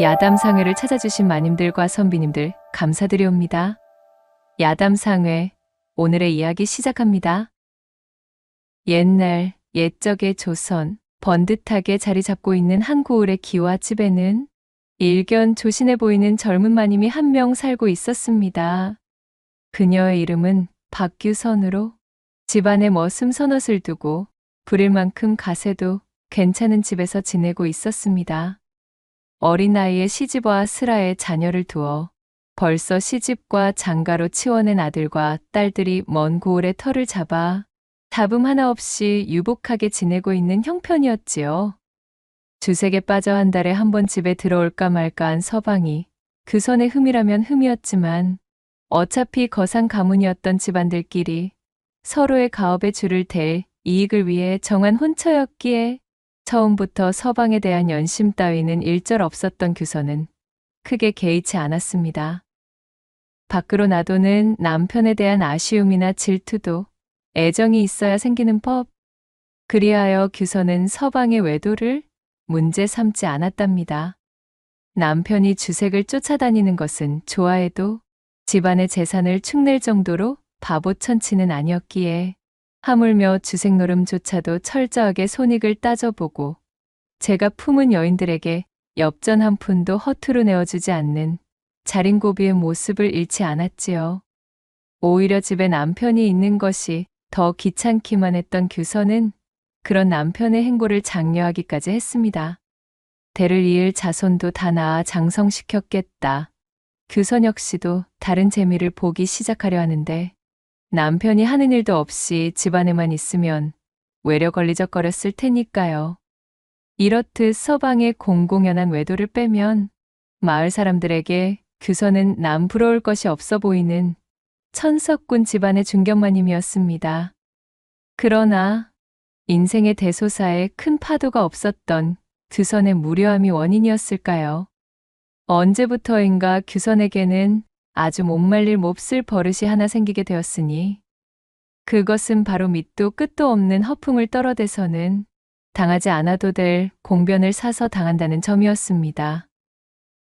야담상회를 찾아주신 마님들과 선비님들 감사드리옵니다. 야담상회, 오늘의 이야기 시작합니다. 옛날 옛적의 조선, 번듯하게 자리 잡고 있는 한 고을의 기와집에는 일견 조신해 보이는 젊은 마님이 한 명 살고 있었습니다. 그녀의 이름은 박규선으로 집안에 머슴 서넛을 두고 부릴 만큼 가세도 괜찮은 집에서 지내고 있었습니다. 어린 나이에 시집와 슬하에 자녀를 두어 벌써 시집과 장가로 치워낸 아들과 딸들이 먼 고을에 터를 잡아 잡음 하나 없이 유복하게 지내고 있는 형편이었지요. 주색에 빠져 한 달에 한 번 집에 들어올까 말까한 서방이 그 선의 흠이라면 흠이었지만 어차피 거상 가문이었던 집안들끼리 서로의 가업에 줄을 댈 이익을 위해 정한 혼처였기에 처음부터 서방에 대한 연심 따위는 일절 없었던 규선은 크게 개의치 않았습니다. 밖으로 놔두는 남편에 대한 아쉬움이나 질투도 애정이 있어야 생기는 법. 그리하여 규선은 서방의 외도를 문제 삼지 않았답니다. 남편이 주색을 쫓아다니는 것은 좋아해도 집안의 재산을 축낼 정도로 바보천치는 아니었기에 하물며 주색 노름조차도 철저하게 손익을 따져보고 제가 품은 여인들에게 엽전 한 푼도 허투루 내어주지 않는 자린고비의 모습을 잃지 않았지요. 오히려 집에 남편이 있는 것이 더 귀찮기만 했던 규선은 그런 남편의 행보를 장려하기까지 했습니다. 대를 이을 자손도 다 낳아 장성시켰겠다. 규선 역시도 다른 재미를 보기 시작하려 하는데 남편이 하는 일도 없이 집안에만 있으면 외려 걸리적거렸을 테니까요. 이렇듯 서방의 공공연한 외도를 빼면 마을 사람들에게 규선은 남 부러울 것이 없어 보이는 천석군 집안의 중견마님이었습니다. 그러나 인생의 대소사에 큰 파도가 없었던 규선의 무료함이 원인이었을까요? 언제부터인가 규선에게는 아주 못 말릴 몹쓸 버릇이 하나 생기게 되었으니 그것은 바로 밑도 끝도 없는 허풍을 떨어대서는 당하지 않아도 될 공변을 사서 당한다는 점이었습니다.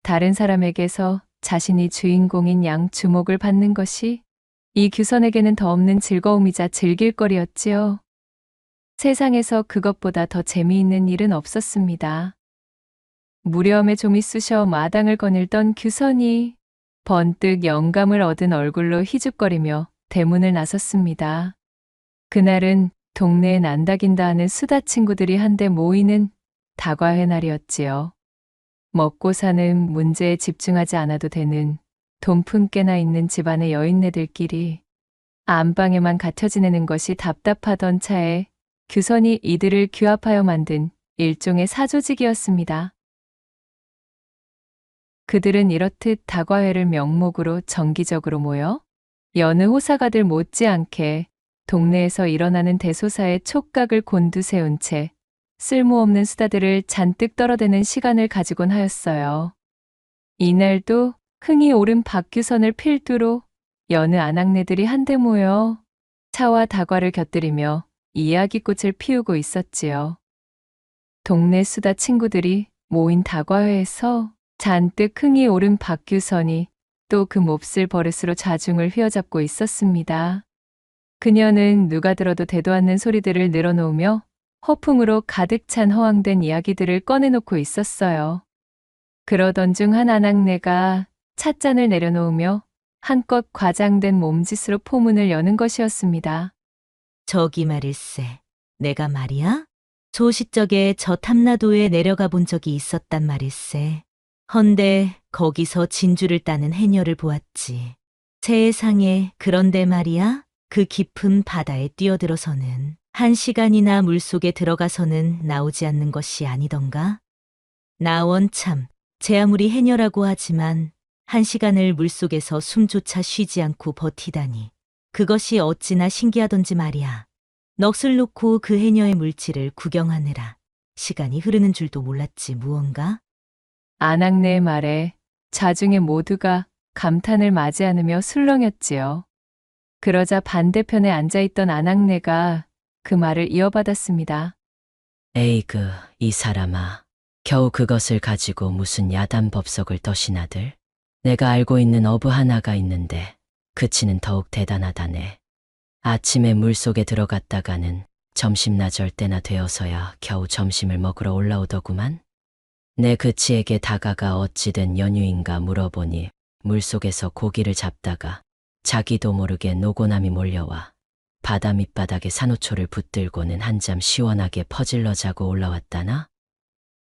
다른 사람에게서 자신이 주인공인 양 주목을 받는 것이 이 규선에게는 더 없는 즐거움이자 즐길거리였지요. 세상에서 그것보다 더 재미있는 일은 없었습니다. 무렴에 좀이 쑤셔 마당을 거닐던 규선이 번뜩 영감을 얻은 얼굴로 희죽거리며 대문을 나섰습니다. 그날은 동네에 난다긴다 하는 수다 친구들이 한데 모이는 다과회 날이었지요. 먹고 사는 문제에 집중하지 않아도 되는 돈푼 깨나 있는 집안의 여인네들끼리 안방에만 갇혀 지내는 것이 답답하던 차에 규선이 이들을 규합하여 만든 일종의 사조직이었습니다. 그들은 이렇듯 다과회를 명목으로 정기적으로 모여 여느 호사가들 못지않게 동네에서 일어나는 대소사의 촉각을 곤두세운 채 쓸모없는 수다들을 잔뜩 떨어대는 시간을 가지곤 하였어요. 이날도 흥이 오른 박규선을 필두로 여느 아낙네들이 한데 모여 차와 다과를 곁들이며 이야기꽃을 피우고 있었지요. 동네 수다 친구들이 모인 다과회에서 잔뜩 흥이 오른 박규선이 또 그 몹쓸 버릇으로 자중을 휘어잡고 있었습니다. 그녀는 누가 들어도 대도 않는 소리들을 늘어놓으며 허풍으로 가득 찬 허황된 이야기들을 꺼내놓고 있었어요. 그러던 중 한 아낙네가 찻잔을 내려놓으며 한껏 과장된 몸짓으로 포문을 여는 것이었습니다. 저기 말일세, 내가 말이야? 소시적에 저 탐라도에 내려가 본 적이 있었단 말일세. 헌데 거기서 진주를 따는 해녀를 보았지. 세상에, 그런데 말이야, 그 깊은 바다에 뛰어들어서는 1시간이나 물속에 들어가서는 나오지 않는 것이 아니던가? 나 원참, 제 아무리 해녀라고 하지만 1시간을 물속에서 숨조차 쉬지 않고 버티다니. 그것이 어찌나 신기하던지 말이야. 넋을 놓고 그 해녀의 물질을 구경하느라 시간이 흐르는 줄도 몰랐지 무언가? 아낙네의 말에 자중에 모두가 감탄을 맞이 않으며 술렁였지요. 그러자 반대편에 앉아있던 아낙네가 그 말을 이어받았습니다. 에이그, 이 사람아. 겨우 그것을 가지고 무슨 야단 법석을 떠시나들. 내가 알고 있는 어부 하나가 있는데 그치는 더욱 대단하다네. 아침에 물속에 들어갔다가는 점심나절 때나 되어서야 겨우 점심을 먹으러 올라오더구만. 내 그치에게 다가가 어찌된 연유인가 물어보니 물속에서 고기를 잡다가 자기도 모르게 노고남이 몰려와 바다 밑바닥에 산호초를 붙들고는 한잠 시원하게 퍼질러 자고 올라왔다나?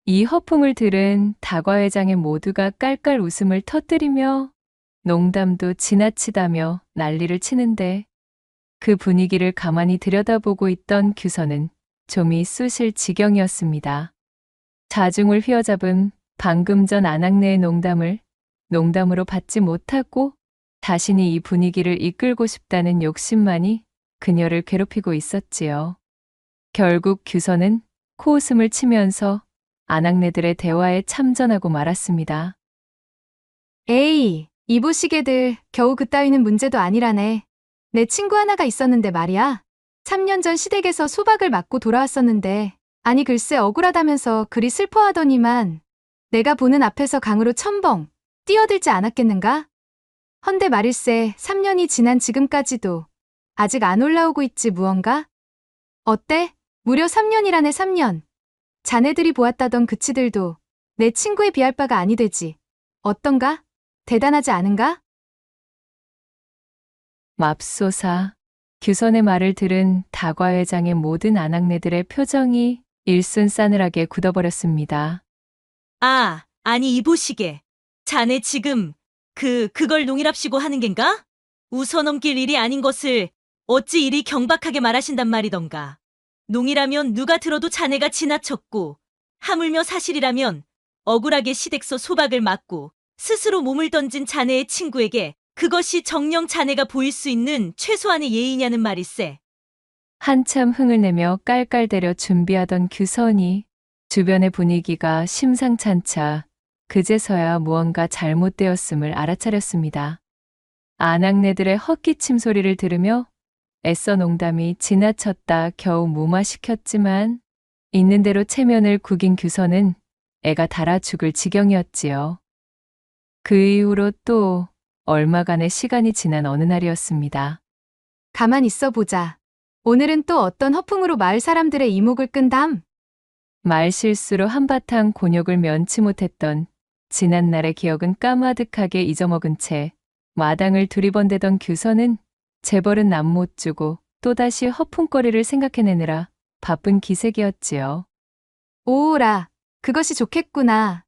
이 허풍을 들은 다과회장의 모두가 깔깔 웃음을 터뜨리며 농담도 지나치다며 난리를 치는데 그 분위기를 가만히 들여다보고 있던 규선은 좀이 쑤실 지경이었습니다. 자중을 휘어잡은 방금 전 안악내의 농담을 농담으로 받지 못하고 자신이 이 분위기를 이끌고 싶다는 욕심만이 그녀를 괴롭히고 있었지요. 결국 규선은 코웃음을 치면서 안악내들의 대화에 참전하고 말았습니다. 에이, 이보시게들 겨우 그따위는 문제도 아니라네. 내 친구 하나가 있었는데 말이야. 3년 전 시댁에서 소박을 맞고 돌아왔었는데 아니 글쎄 억울하다면서 그리 슬퍼하더니만 내가 보는 앞에서 강으로 첨벙 뛰어들지 않았겠는가? 헌데 말일세 3년이 지난 지금까지도 아직 안 올라오고 있지 무언가? 어때? 무려 3년이라네 3년. 자네들이 보았다던 그치들도 내 친구에 비할 바가 아니 되지. 어떤가? 대단하지 않은가? 맙소사. 규선의 말을 들은 다과회장의 모든 안악내들의 표정이 일순 싸늘하게 굳어버렸습니다. 아, 아니 이보시게. 자네 지금 그걸 농이랍시고 하는 겐가? 웃어넘길 일이 아닌 것을 어찌 이리 경박하게 말하신단 말이던가. 농이라면 누가 들어도 자네가 지나쳤고 하물며 사실이라면 억울하게 시댁서 소박을 맞고 스스로 몸을 던진 자네의 친구에게 그것이 정녕 자네가 보일 수 있는 최소한의 예의냐는 말일세. 한참 흥을 내며 깔깔대려 준비하던 규선이 주변의 분위기가 심상찮자 그제서야 무언가 잘못되었음을 알아차렸습니다. 안악내들의 헛기침 소리를 들으며 애써 농담이 지나쳤다 겨우 무마시켰지만 있는 대로 체면을 구긴 규선은 애가 달아 죽을 지경이었지요. 그 이후로 또 얼마간의 시간이 지난 어느 날이었습니다. 가만 있어 보자. 오늘은 또 어떤 허풍으로 마을 사람들의 이목을 끈담? 말실수로 한바탕 곤욕을 면치 못했던 지난날의 기억은 까마득하게 잊어먹은 채 마당을 두리번대던 규선은 재벌은 남 못 주고 또다시 허풍거리를 생각해내느라 바쁜 기색이었지요. 오라, 그것이 좋겠구나.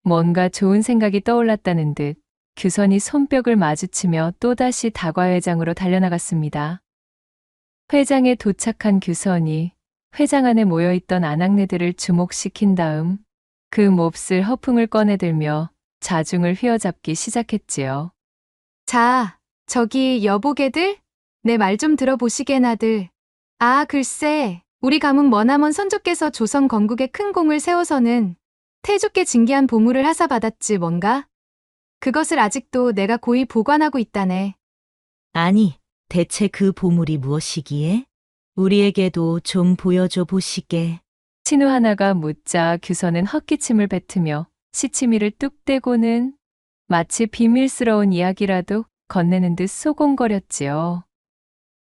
뭔가 좋은 생각이 떠올랐다는 듯 규선이 손뼉을 마주치며 또다시 다과회장으로 달려나갔습니다. 회장에 도착한 규선이 회장 안에 모여있던 안악내들을 주목시킨 다음 그 몹쓸 허풍을 꺼내들며 자중을 휘어잡기 시작했지요. 자, 저기 여보게들? 내 말 좀 들어보시게나들. 아, 글쎄, 우리 가문 머나먼 선조께서 조선 건국에 큰 공을 세워서는 태조께 진기한 보물을 하사받았지 뭔가? 그것을 아직도 내가 고이 보관하고 있다네. 아니, 대체 그 보물이 무엇이기에? 우리에게도 좀 보여줘 보시게. 신우 하나가 묻자 규선은 헛기침을 뱉으며 시치미를 뚝 떼고는 마치 비밀스러운 이야기라도 건네는 듯 소곤거렸지요.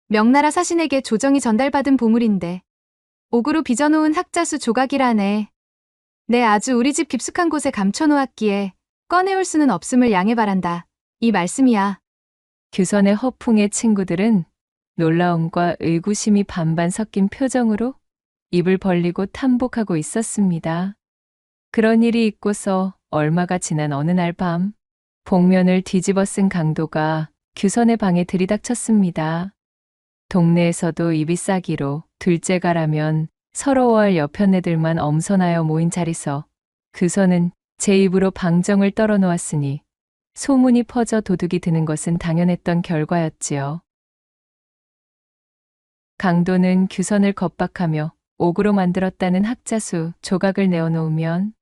명나라 사신에게 조정이 전달받은 보물인데 옥으로 빚어놓은 학자수 조각이라네. 내 아주 우리 집 깊숙한 곳에 감춰놓았기에 꺼내올 수는 없음을 양해 바란다. 이 말씀이야. 규선의 허풍의 친구들은 놀라움과 의구심이 반반 섞인 표정으로 입을 벌리고 탐복하고 있었습니다. 그런 일이 있고서 얼마가 지난 어느 날 밤, 복면을 뒤집어 쓴 강도가 규선의 방에 들이닥쳤습니다. 동네에서도 입이 싸기로 둘째가라면 서러워할 여편네들만 엄선하여 모인 자리서 규선은 제 입으로 방정을 떨어놓았으니 소문이 퍼져 도둑이 드는 것은 당연했던 결과였지요. 강도는 규선을 겁박하며 옥으로 만들었다는 학자수 조각을 내어놓으면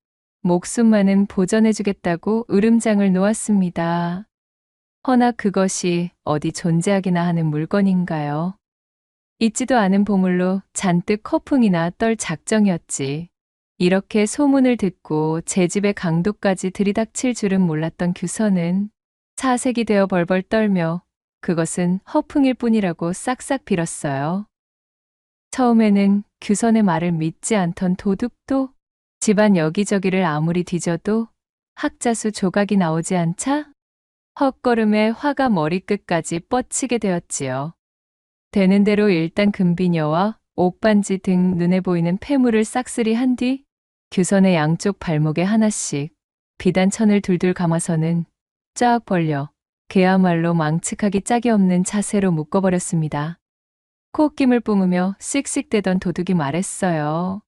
목숨만은 보전해주겠다고 으름장을 놓았습니다. 허나 그것이 어디 존재하기나 하는 물건인가요? 있지도 않은 보물로 잔뜩 허풍이나 떨 작정이었지. 이렇게 소문을 듣고 제 집의 강도까지 들이닥칠 줄은 몰랐던 규선은 사색이 되어 벌벌 떨며 그것은 허풍일 뿐이라고 싹싹 빌었어요. 처음에는 규선의 말을 믿지 않던 도둑도 집안 여기저기를 아무리 뒤져도 학자수 조각이 나오지 않자 헛걸음에 화가 머리끝까지 뻗치게 되었지요. 되는 대로 일단 금비녀와 옷반지 등 눈에 보이는 폐물을 싹쓸이 한 뒤 규선의 양쪽 발목에 하나씩 비단천을 둘둘 감아서는 쫙 벌려 그야말로 망측하기 짝이 없는 자세로 묶어버렸습니다. 콧김을 뿜으며 씩씩대던 도둑이 말했어요.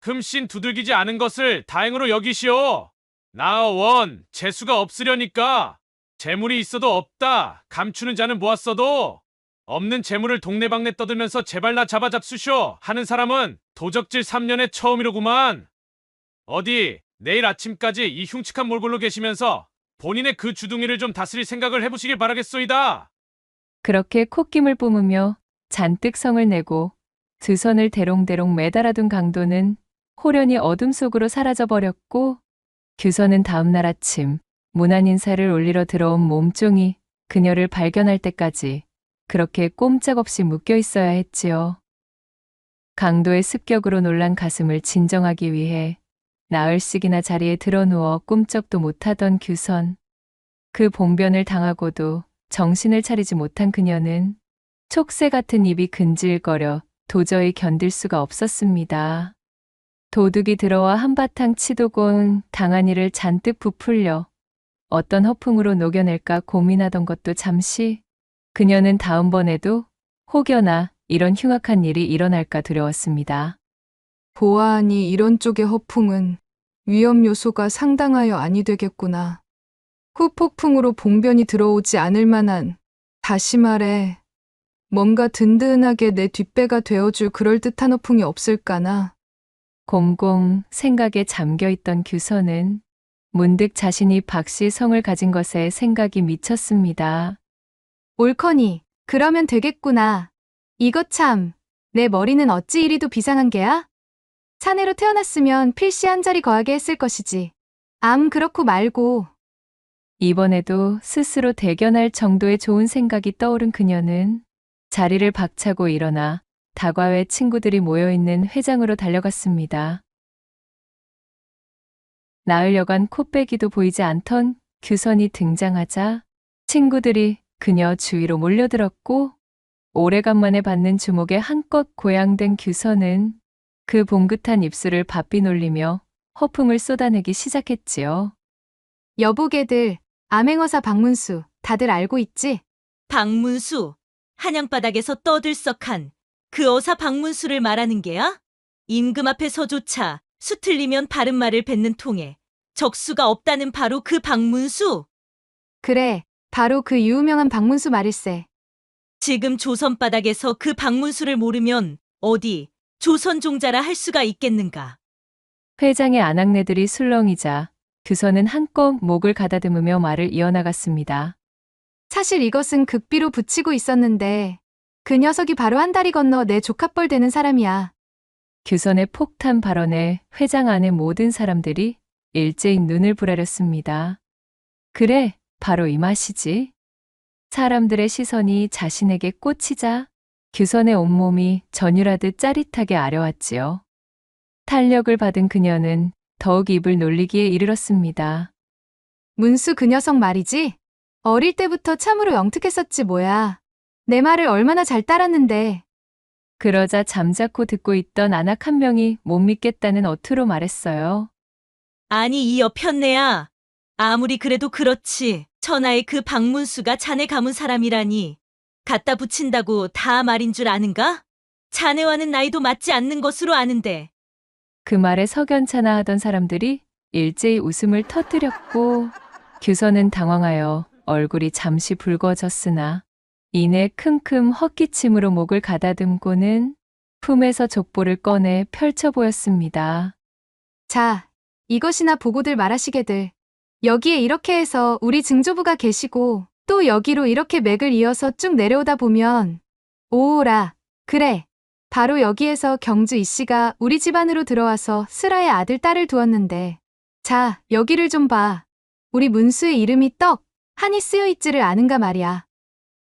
흠씬 두들기지 않은 것을 다행으로 여기시오. 나원 재수가 없으려니까 재물이 있어도 없다 감추는 자는 모았어도 없는 재물을 동네방네 떠들면서 제발 나 잡아잡수쇼 하는 사람은 도적질 3년의 처음이로구만. 어디 내일 아침까지 이 흉측한 몰골로 계시면서 본인의 그 주둥이를 좀 다스릴 생각을 해보시길 바라겠소이다. 그렇게 콧김을 뿜으며 잔뜩 성을 내고 두 손을 대롱대롱 매달아둔 강도는 호련히 어둠 속으로 사라져버렸고 규선은 다음날 아침 무난 인사를 올리러 들어온 몸종이 그녀를 발견할 때까지 그렇게 꼼짝없이 묶여 있어야 했지요. 강도의 습격으로 놀란 가슴을 진정하기 위해 나흘씩이나 자리에 드러누워 꿈쩍도 못하던 규선. 그 봉변을 당하고도 정신을 차리지 못한 그녀는 촉새 같은 입이 근질거려 도저히 견딜 수가 없었습니다. 도둑이 들어와 한바탕 치도곤 당한 일을 잔뜩 부풀려 어떤 허풍으로 녹여낼까 고민하던 것도 잠시 그녀는 다음번에도 혹여나 이런 흉악한 일이 일어날까 두려웠습니다. 보아하니 이런 쪽의 허풍은 위험 요소가 상당하여 아니 되겠구나. 후폭풍으로 봉변이 들어오지 않을 만한, 다시 말해 뭔가 든든하게 내 뒷배가 되어줄 그럴듯한 허풍이 없을까나. 곰곰 생각에 잠겨있던 규선은 문득 자신이 박씨 성을 가진 것에 생각이 미쳤습니다. 옳거니, 그러면 되겠구나. 이것 참, 내 머리는 어찌 이리도 비상한 게야? 사내로 태어났으면 필시 한 자리 거하게 했을 것이지. 그렇고 말고. 이번에도 스스로 대견할 정도의 좋은 생각이 떠오른 그녀는 자리를 박차고 일어나 다과회 친구들이 모여있는 회장으로 달려갔습니다. 나으려간 코빼기도 보이지 않던 규선이 등장하자 친구들이 그녀 주위로 몰려들었고 오래간만에 받는 주목에 한껏 고양된 규선은 그 봉긋한 입술을 바삐 놀리며 허풍을 쏟아내기 시작했지요. 여보게들, 암행어사 박문수, 다들 알고 있지? 박문수, 한양바닥에서 떠들썩한 그 어사 박문수를 말하는 게야? 임금 앞에서조차 수틀리면 바른 말을 뱉는 통에 적수가 없다는 바로 그 박문수? 그래, 바로 그 유명한 박문수 말일세. 지금 조선바닥에서 그 박문수를 모르면 어디 조선 종자라 할 수가 있겠는가? 회장의 아낙네들이 술렁이자 규선은 한껏 목을 가다듬으며 말을 이어나갔습니다. 사실 이것은 극비로 붙이고 있었는데 그 녀석이 바로 한 다리 건너 내 조카뻘 되는 사람이야. 규선의 폭탄 발언에 회장 안의 모든 사람들이 일제히 눈을 부라렸습니다. 그래, 바로 이 맛이지. 사람들의 시선이 자신에게 꽂히자 규선의 온몸이 전율하듯 짜릿하게 아려왔지요. 탄력을 받은 그녀는 더욱 입을 놀리기에 이르렀습니다. 문수 그 녀석 말이지? 어릴 때부터 참으로 영특했었지 뭐야. 내 말을 얼마나 잘 따랐는데. 그러자 잠자코 듣고 있던 아낙 한 명이 못 믿겠다는 어투로 말했어요. 아니 이 여편네야. 아무리 그래도 그렇지. 천하의 그 박문수가 자네 가문 사람이라니. 갖다 붙인다고 다 말인 줄 아는가? 자네와는 나이도 맞지 않는 것으로 아는데. 그 말에 석연찮아 하던 사람들이 일제히 웃음을 터뜨렸고 규선은 당황하여 얼굴이 잠시 붉어졌으나 이내 큼큼 헛기침으로 목을 가다듬고는 품에서 족보를 꺼내 펼쳐 보였습니다. 자, 이것이나 보고들 말하시게들. 여기에 이렇게 해서 우리 증조부가 계시고 또 여기로 이렇게 맥을 이어서 쭉 내려오다 보면 오라, 그래, 바로 여기에서 경주 이 씨가 우리 집안으로 들어와서 슬아의 아들 딸을 두었는데, 자, 여기를 좀 봐. 우리 문수의 이름이 떡, 한이 쓰여 있지를 않은가 말이야.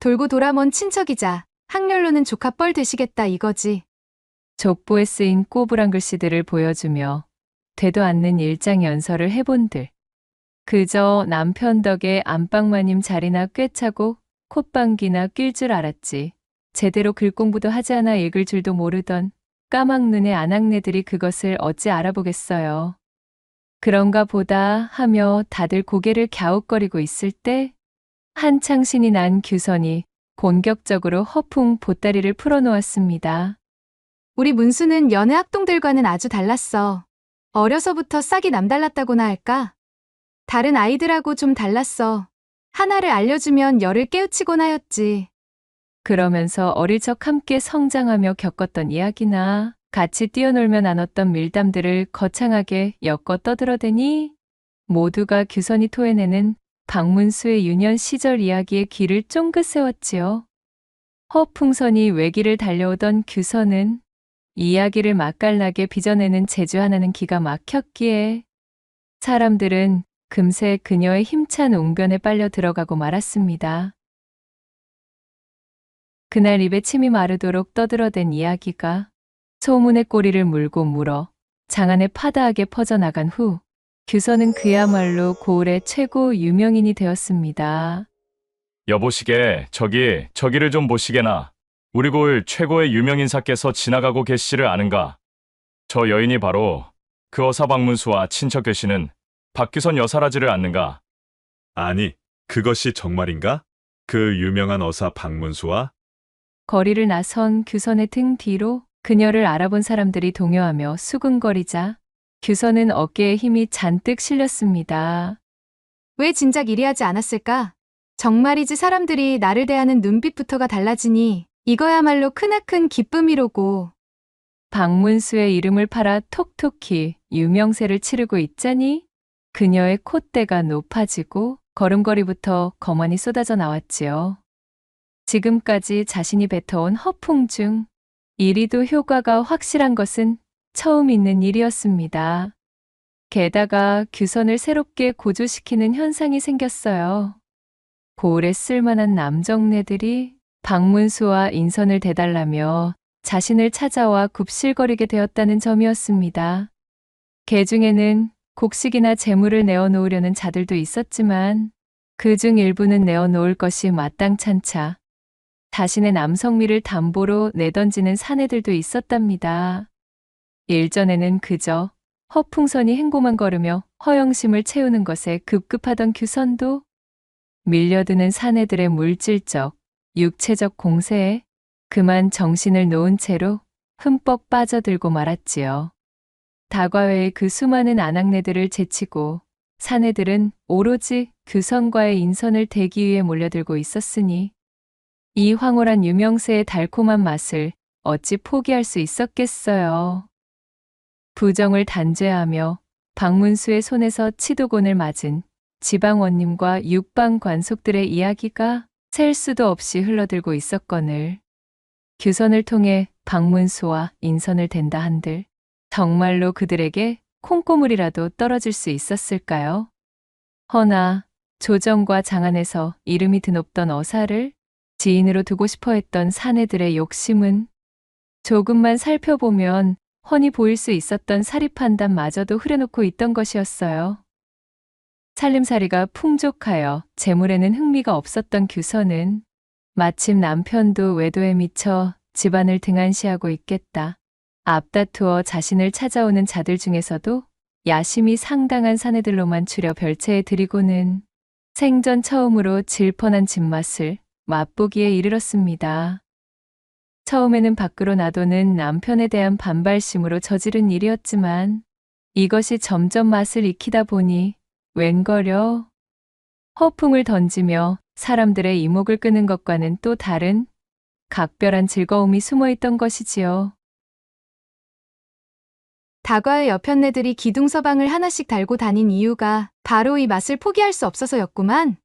돌고 돌아먼 친척이자 학렬로는 조카뻘 되시겠다 이거지. 족보에 쓰인 꼬부랑 글씨들을 보여주며 되도 않는 일장연설을 해본들. 그저 남편 덕에 안방마님 자리나 꿰차고 콧방귀나 낄 줄 알았지. 제대로 글 공부도 하지 않아 읽을 줄도 모르던 까막눈의 아낙네들이 그것을 어찌 알아보겠어요. 그런가 보다 하며 다들 고개를 갸웃거리고 있을 때 한창 신이 난 규선이 본격적으로 허풍 보따리를 풀어놓았습니다. 우리 문수는 여느 학동들과는 아주 달랐어. 어려서부터 싹이 남달랐다고나 할까? 다른 아이들하고 좀 달랐어. 하나를 알려주면 열을 깨우치곤 하였지. 그러면서 어릴 적 함께 성장하며 겪었던 이야기나 같이 뛰어놀며 나눴던 밀담들을 거창하게 엮어 떠들어대니 모두가 규선이 토해내는 박문수의 유년 시절 이야기에 귀를 쫑긋 세웠지요. 허풍선이 외길을 달려오던 규선은 이야기를 맛깔나게 빚어내는 재주 하나는 기가 막혔기에 사람들은 금세 그녀의 힘찬 웅변에 빨려 들어가고 말았습니다. 그날 입에 침이 마르도록 떠들어댄 이야기가 소문의 꼬리를 물고 물어 장안에 파다하게 퍼져나간 후 규선은 그야말로 고을의 최고 유명인이 되었습니다. 여보시게, 저기를 좀 보시게나. 우리 고을 최고의 유명인사께서 지나가고 계시지를 아는가? 저 여인이 바로 그 어사 박문수와 친척 되시는 박규선 여사라지를 않는가? 아니, 그것이 정말인가? 그 유명한 어사 박문수와? 거리를 나선 규선의 등 뒤로 그녀를 알아본 사람들이 동요하며 수근거리자 규선은 어깨에 힘이 잔뜩 실렸습니다. 왜 진작 이리 하지 않았을까? 정말이지 사람들이 나를 대하는 눈빛부터가 달라지니 이거야말로 크나큰 기쁨이로고. 박문수의 이름을 팔아 톡톡히 유명세를 치르고 있자니 그녀의 콧대가 높아지고 걸음걸이부터 거만이 쏟아져 나왔지요. 지금까지 자신이 뱉어온 허풍 중 이리도 효과가 확실한 것은 처음 있는 일이었습니다. 게다가 규선을 새롭게 고조시키는 현상이 생겼어요. 고을에 쓸만한 남정네들이 박문수와 인선을 대달라며 자신을 찾아와 굽실거리게 되었다는 점이었습니다. 개 중에는 곡식이나 재물을 내어놓으려는 자들도 있었지만 그중 일부는 내어놓을 것이 마땅찮자 자신의 남성미를 담보로 내던지는 사내들도 있었답니다. 일전에는 그저 허풍선이 행고만 걸으며 허영심을 채우는 것에 급급하던 규선도 밀려드는 사내들의 물질적, 육체적 공세에 그만 정신을 놓은 채로 흠뻑 빠져들고 말았지요. 다과회의 그 수많은 아낙네들을 제치고 사내들은 오로지 규선과의 인선을 대기 위해 몰려들고 있었으니 이 황홀한 유명세의 달콤한 맛을 어찌 포기할 수 있었겠어요. 부정을 단죄하며 박문수의 손에서 치도곤을 맞은 지방원님과 육방 관속들의 이야기가 셀 수도 없이 흘러들고 있었거늘 규선을 통해 박문수와 인선을 댄다 한들 정말로 그들에게 콩고물이라도 떨어질 수 있었을까요? 허나 조정과 장안에서 이름이 드높던 어사를 지인으로 두고 싶어 했던 사내들의 욕심은 조금만 살펴보면 훤히 보일 수 있었던 사리판단마저도 흐려놓고 있던 것이었어요. 살림살이가 풍족하여 재물에는 흥미가 없었던 규선은 마침 남편도 외도에 미쳐 집안을 등한시하고 있겠다. 앞다투어 자신을 찾아오는 자들 중에서도 야심이 상당한 사내들로만 추려 별채에 들이고는 생전 처음으로 질펀한 집맛을 맛보기에 이르렀습니다. 처음에는 밖으로 놔두는 남편에 대한 반발심으로 저지른 일이었지만 이것이 점점 맛을 익히다 보니 웬걸요? 허풍을 던지며 사람들의 이목을 끄는 것과는 또 다른 각별한 즐거움이 숨어 있던 것이지요. 다과의 여편네들이 기둥서방을 하나씩 달고 다닌 이유가 바로 이 맛을 포기할 수 없어서였구만.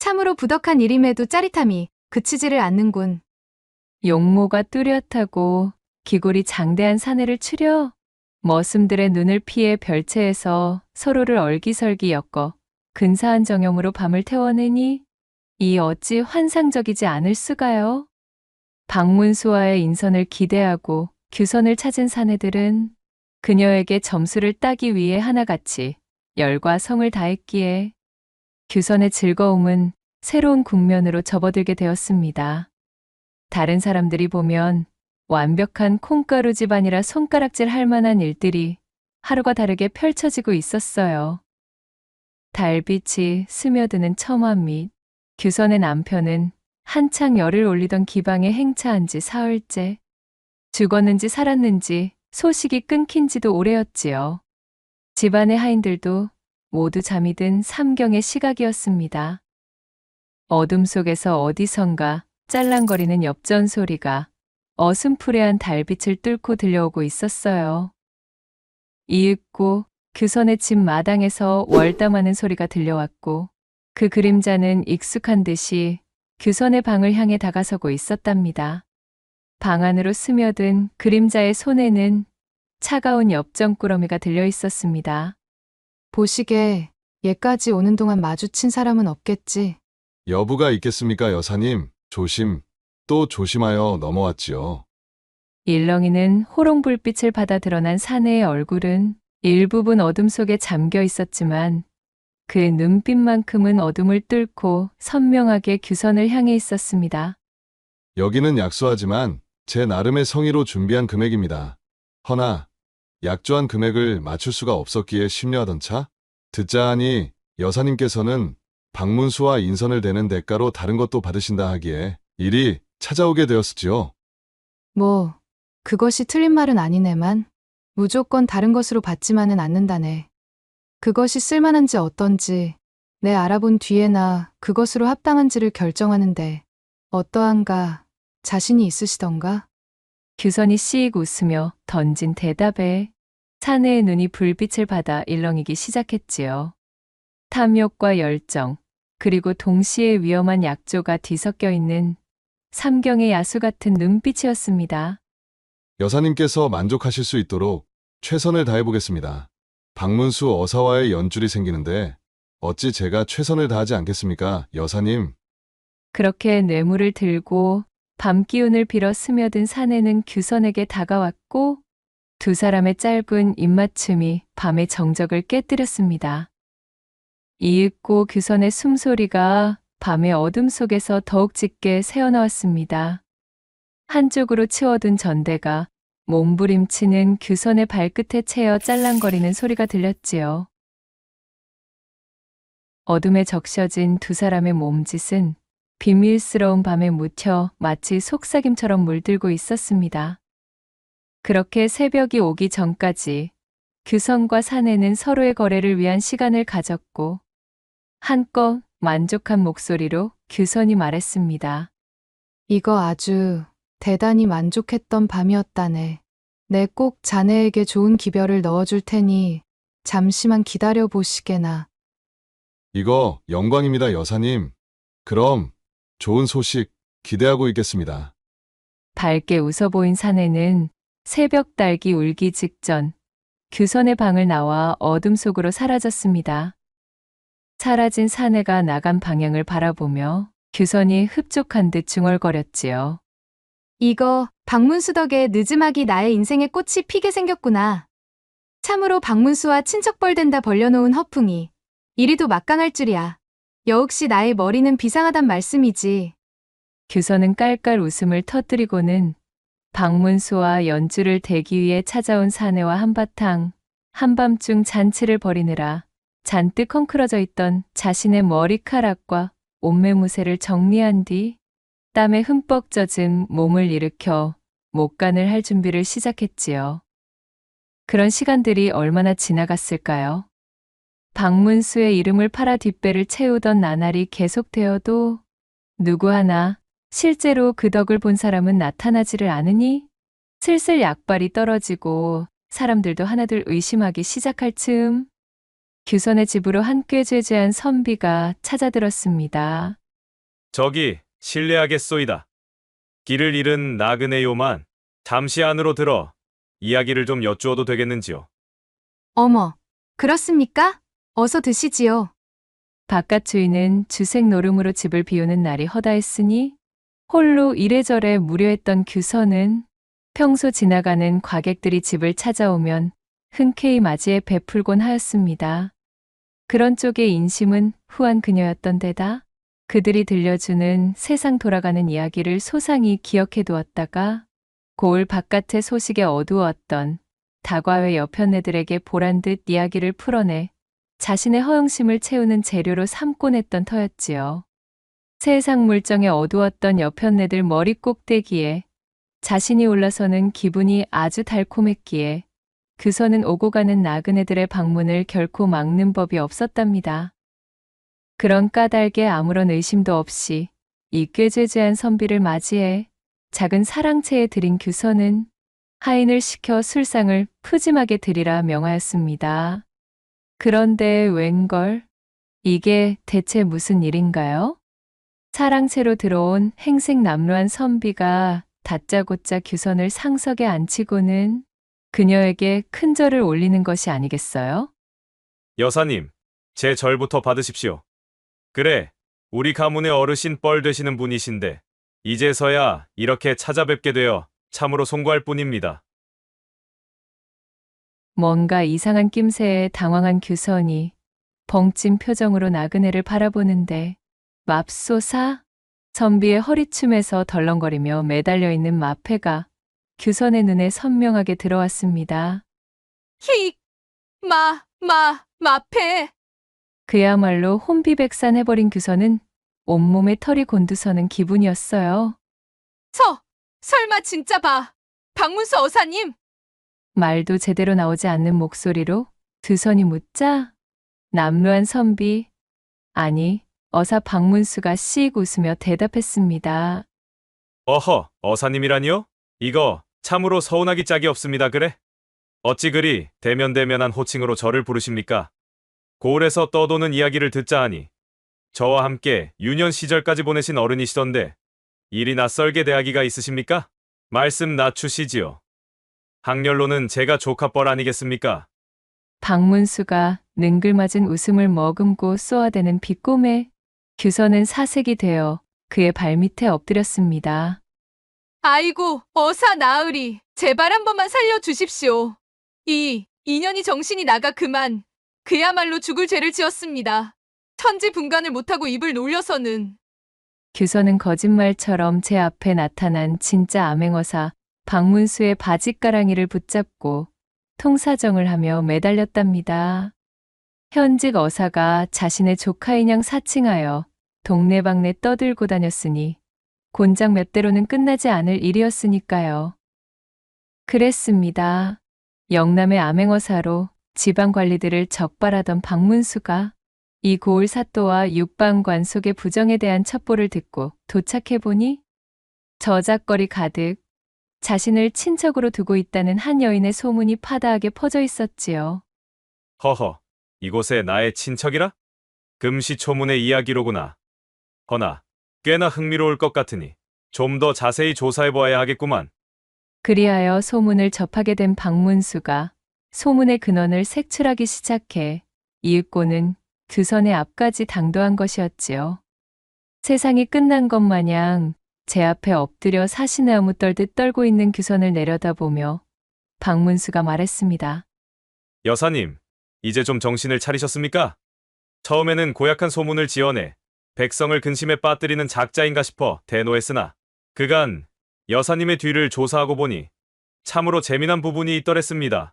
참으로 부덕한 일임에도 짜릿함이 그치지를 않는군. 용모가 뚜렷하고 기골이 장대한 사내를 추려 머슴들의 눈을 피해 별채에서 서로를 얼기설기 엮어 근사한 정형으로 밤을 태워내니 이 어찌 환상적이지 않을 수가요? 박문수와의 인선을 기대하고 규선을 찾은 사내들은 그녀에게 점수를 따기 위해 하나같이 열과 성을 다했기에 규선의 즐거움은 새로운 국면으로 접어들게 되었습니다. 다른 사람들이 보면 완벽한 콩가루 집안이라 손가락질 할 만한 일들이 하루가 다르게 펼쳐지고 있었어요. 달빛이 스며드는 처마 밑 규선의 남편은 한창 열을 올리던 기방에 행차한 지 사흘째. 죽었는지 살았는지 소식이 끊긴 지도 오래였지요. 집안의 하인들도 모두 잠이 든 삼경의 시각이었습니다. 어둠 속에서 어디선가 짤랑거리는 엽전 소리가 어슴푸레한 달빛을 뚫고 들려오고 있었어요. 이윽고 규선의 집 마당에서 월담하는 소리가 들려왔고 그 그림자는 익숙한 듯이 규선의 방을 향해 다가서고 있었답니다. 방 안으로 스며든 그림자의 손에는 차가운 엽전꾸러미가 들려 있었습니다. 보시게 얘까지 오는 동안 마주친 사람은 없겠지. 여부가 있겠습니까, 여사님? 조심, 또 조심하여 넘어왔지요. 일렁이는 호롱불빛을 받아 드러난 사내의 얼굴은 일부분 어둠 속에 잠겨 있었지만 그 눈빛만큼은 어둠을 뚫고 선명하게 규선을 향해 있었습니다. 여기는 약소하지만 제 나름의 성의로 준비한 금액입니다. 허나 약조한 금액을 맞출 수가 없었기에 심려하던 차, 듣자 하니 여사님께서는 박문수와 인선을 대는 대가로 다른 것도 받으신다 하기에 일이 찾아오게 되었지요. 뭐 그것이 틀린 말은 아니네만 무조건 다른 것으로 받지만은 않는다네. 그것이 쓸만한지 어떤지 내 알아본 뒤에나 그것으로 합당한지를 결정하는데 어떠한가 자신이 있으시던가? 규선이 씩 웃으며 던진 대답에 사내의 눈이 불빛을 받아 일렁이기 시작했지요. 탐욕과 열정, 그리고 동시에 위험한 약조가 뒤섞여 있는 삼경의 야수 같은 눈빛이었습니다. 여사님께서 만족하실 수 있도록 최선을 다해보겠습니다. 박문수 어사와의 연줄이 생기는데 어찌 제가 최선을 다하지 않겠습니까, 여사님? 그렇게 뇌물을 들고 밤 기운을 빌어 스며든 사내는 규선에게 다가왔고 두 사람의 짧은 입맞춤이 밤의 정적을 깨뜨렸습니다. 이윽고 규선의 숨소리가 밤의 어둠 속에서 더욱 짙게 새어나왔습니다. 한쪽으로 치워둔 전대가 몸부림치는 규선의 발끝에 채여 짤랑거리는 소리가 들렸지요. 어둠에 적셔진 두 사람의 몸짓은 비밀스러운 밤에 묻혀 마치 속삭임처럼 물들고 있었습니다. 그렇게 새벽이 오기 전까지 규선과 사내는 서로의 거래를 위한 시간을 가졌고 한껏 만족한 목소리로 규선이 말했습니다. 이거 아주 대단히 만족했던 밤이었다네. 내 꼭 자네에게 좋은 기별을 넣어줄 테니 잠시만 기다려 보시게나. 이거 영광입니다, 여사님. 그럼 좋은 소식 기대하고 있겠습니다. 밝게 웃어 보인 사내는 새벽 달기 울기 직전 규선의 방을 나와 어둠 속으로 사라졌습니다. 사라진 사내가 나간 방향을 바라보며 규선이 흡족한 듯 중얼거렸지요. 이거 박문수 덕에 늦음하기 나의 인생의 꽃이 피게 생겼구나. 참으로 박문수와 친척벌 된다 벌려놓은 허풍이 이리도 막강할 줄이야. 여혹시 나의 머리는 비상하단 말씀이지. 규선은 깔깔 웃음을 터뜨리고는 박문수와 연주를 대기 위해 찾아온 사내와 한밤중 잔치를 벌이느라 잔뜩 헝클어져 있던 자신의 머리카락과 옷매무새를 정리한 뒤 땀에 흠뻑 젖은 몸을 일으켜 목간을 할 준비를 시작했지요. 그런 시간들이 얼마나 지나갔을까요? 박문수의 이름을 팔아 뒷배를 채우던 나날이 계속되어도 누구 하나 실제로 그 덕을 본 사람은 나타나지를 않으니 슬슬 약발이 떨어지고 사람들도 하나둘 의심하기 시작할 즈음 규선의 집으로 한 꽤 죄죄한 선비가 찾아들었습니다. 저기 실례하겠소이다. 길을 잃은 나그네요만 잠시 안으로 들어 이야기를 좀 여쭈어도 되겠는지요? 어머, 그렇습니까? 어서 드시지요. 바깥 주인은 주색 노름으로 집을 비우는 날이 허다했으니 홀로 이래저래 무료했던 규서는 평소 지나가는 과객들이 집을 찾아오면 흔쾌히 맞이해 베풀곤 하였습니다. 그런 쪽의 인심은 후한 그녀였던 데다 그들이 들려주는 세상 돌아가는 이야기를 소상히 기억해 두었다가 고을 바깥의 소식에 어두웠던 다과회 여편네들에게 보란 듯 이야기를 풀어내 자신의 허영심을 채우는 재료로 삼곤 했던 터였지요. 세상 물정에 어두웠던 여편네들 머리 꼭대기에 자신이 올라서는 기분이 아주 달콤했기에 규서는 오고 가는 나그네들의 방문을 결코 막는 법이 없었답니다. 그런 까닭에 아무런 의심도 없이 이 꾀죄죄한 선비를 맞이해 작은 사랑채에 들인 규서는 하인을 시켜 술상을 푸짐하게 드리라 명하였습니다. 그런데 웬걸? 이게 대체 무슨 일인가요? 사랑채로 들어온 행색남루한 선비가 다짜고짜 규선을 상석에 앉히고는 그녀에게 큰 절을 올리는 것이 아니겠어요? 여사님, 제 절부터 받으십시오. 그래, 우리 가문의 어르신 뻘 되시는 분이신데 이제서야 이렇게 찾아뵙게 되어 참으로 송구할 뿐입니다. 뭔가 이상한 낌새에 당황한 규선이 벙찐 표정으로 나그네를 바라보는데 맙소사? 선비의 허리춤에서 덜렁거리며 매달려 있는 마패가 규선의 눈에 선명하게 들어왔습니다. 마패. 그야말로 혼비백산해버린 규선은 온몸에 털이 곤두서는 기분이었어요. 설마 진짜 박문수 어사님? 말도 제대로 나오지 않는 목소리로 두 선이 묻자 남루한 선비, 아니 어사 박문수가 씩 웃으며 대답했습니다. 어허, 어사님이라니요? 이거 참으로 서운하기 짝이 없습니다, 그래? 어찌 그리 대면대면한 호칭으로 저를 부르십니까? 고을에서 떠도는 이야기를 듣자 하니 저와 함께 유년 시절까지 보내신 어른이시던데 일이 낯설게 대하기가 있으십니까? 말씀 낮추시지요. 학렬로는 제가 조카뻘 아니겠습니까? 박문수가 능글맞은 웃음을 머금고 쏘아대는 비꼬매 규선은 사색이 되어 그의 발밑에 엎드렸습니다. 아이고, 어사 나으리. 제발 한 번만 살려주십시오. 이 인연이 정신이 나가 그만. 그야말로 죽을 죄를 지었습니다. 천지분간을 못하고 입을 놀려서는. 규선은 거짓말처럼 제 앞에 나타난 진짜 암행어사 박문수의 바짓가랑이를 붙잡고 통사정을 하며 매달렸답니다. 현직 어사가 자신의 조카인 양 사칭하여 동네방네 떠들고 다녔으니 곤장 몇 대로는 끝나지 않을 일이었으니까요. 그랬습니다. 영남의 암행어사로 지방 관리들을 적발하던 박문수가 이 고을 사또와 육방관 속의 부정에 대한 첩보를 듣고 도착해보니 저작거리 가득 자신을 친척으로 두고 있다는 한 여인의 소문이 파다하게 퍼져 있었지요. 허허, 이곳에 나의 친척이라? 금시초문의 이야기로구나. 허나 꽤나 흥미로울 것 같으니 좀 더 자세히 조사해보아야 하겠구만. 그리하여 소문을 접하게 된 박문수가 소문의 근원을 색출하기 시작해 이윽고는 규선의 앞까지 당도한 것이었지요. 세상이 끝난 것 마냥 제 앞에 엎드려 사시나무 떨듯 떨고 있는 규선을 내려다보며 박문수가 말했습니다. 여사님, 이제 좀 정신을 차리셨습니까? 처음에는 고약한 소문을 지어내 백성을 근심에 빠뜨리는 작자인가 싶어 대노했으나 그간 여사님의 뒤를 조사하고 보니 참으로 재미난 부분이 있더랬습니다.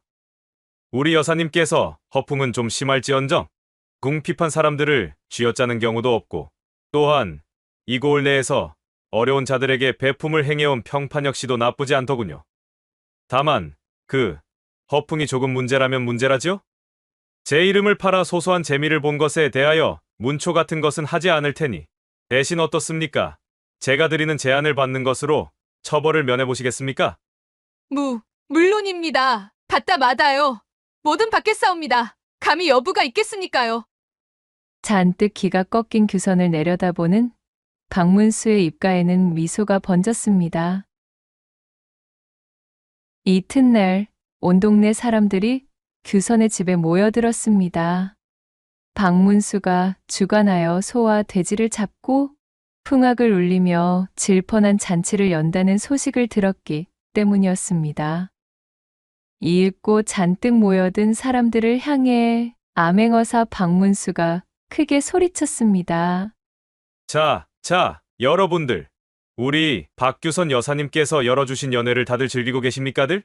우리 여사님께서 허풍은 좀 심할지언정 궁핍한 사람들을 쥐어짜는 경우도 없고 또한 이 고을 내에서 어려운 자들에게 배품을 행해온 평판 역시도 나쁘지 않더군요. 다만 그 허풍이 조금 문제라면 문제라지요? 제 이름을 팔아 소소한 재미를 본 것에 대하여 문초 같은 것은 하지 않을 테니 대신 어떻습니까? 제가 드리는 제안을 받는 것으로 처벌을 면해보시겠습니까? 물론입니다. 받다 마다요. 뭐든 받겠사옵니다. 감히 여부가 있겠습니까요? 잔뜩 기가 꺾인 규선을 내려다보는 박문수의 입가에는 미소가 번졌습니다. 이튿날 온 동네 사람들이 규선의 집에 모여들었습니다. 박문수가 주관하여 소와 돼지를 잡고 풍악을 울리며 질펀한 잔치를 연다는 소식을 들었기 때문이었습니다. 이윽고 잔뜩 모여든 사람들을 향해 암행어사 박문수가 크게 소리쳤습니다. 자, 여러분들. 우리 박규선 여사님께서 열어주신 연회를 다들 즐기고 계십니까들?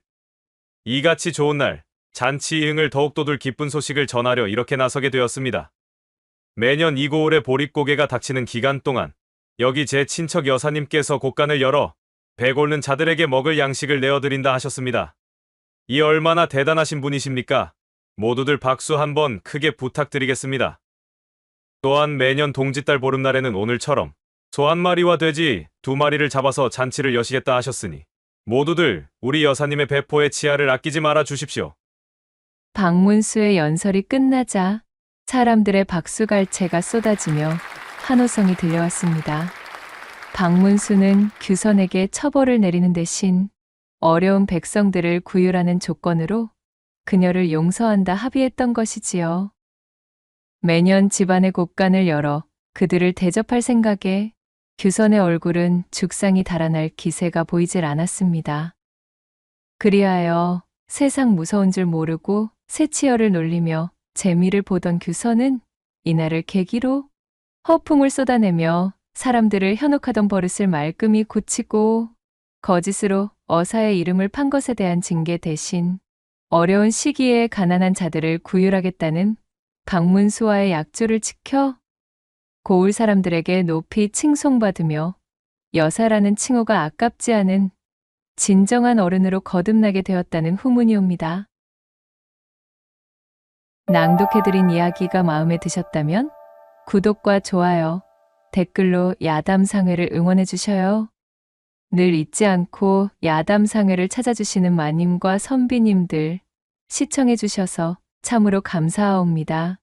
이같이 좋은 날, 잔치 이흥을 더욱 돋울 기쁜 소식을 전하려 이렇게 나서게 되었습니다. 매년 이고을의 보릿고개가 닥치는 기간 동안 여기 제 친척 여사님께서 곳간을 열어 배 곪는 자들에게 먹을 양식을 내어드린다 하셨습니다. 이 얼마나 대단하신 분이십니까? 모두들 박수 한번 크게 부탁드리겠습니다. 또한 매년 동짓달 보름날에는 오늘처럼 소 한 마리와 돼지 2마리를 잡아서 잔치를 여시겠다 하셨으니 모두들 우리 여사님의 배포의 치아를 아끼지 말아 주십시오. 박문수의 연설이 끝나자 사람들의 박수갈채가 쏟아지며 환호성이 들려왔습니다. 박문수는 규선에게 처벌을 내리는 대신 어려운 백성들을 구휼하는 조건으로 그녀를 용서한다 합의했던 것이지요. 매년 집안의 곳간을 열어 그들을 대접할 생각에 규선의 얼굴은 죽상이 달아날 기세가 보이질 않았습니다. 그리하여 세상 무서운 줄 모르고 새치열을 놀리며 재미를 보던 규선은 이날을 계기로 허풍을 쏟아내며 사람들을 현혹하던 버릇을 말끔히 고치고 거짓으로 어사의 이름을 판 것에 대한 징계 대신 어려운 시기에 가난한 자들을 구휼하겠다는 박문수와의 약조를 지켜 고을 사람들에게 높이 칭송받으며 여사라는 칭호가 아깝지 않은 진정한 어른으로 거듭나게 되었다는 후문이 옵니다. 낭독해드린 이야기가 마음에 드셨다면 구독과 좋아요, 댓글로 야담상회를 응원해 주셔요. 늘 잊지 않고 야담상회를 찾아주시는 마님과 선비님들 시청해 주셔서 참으로 감사하옵니다.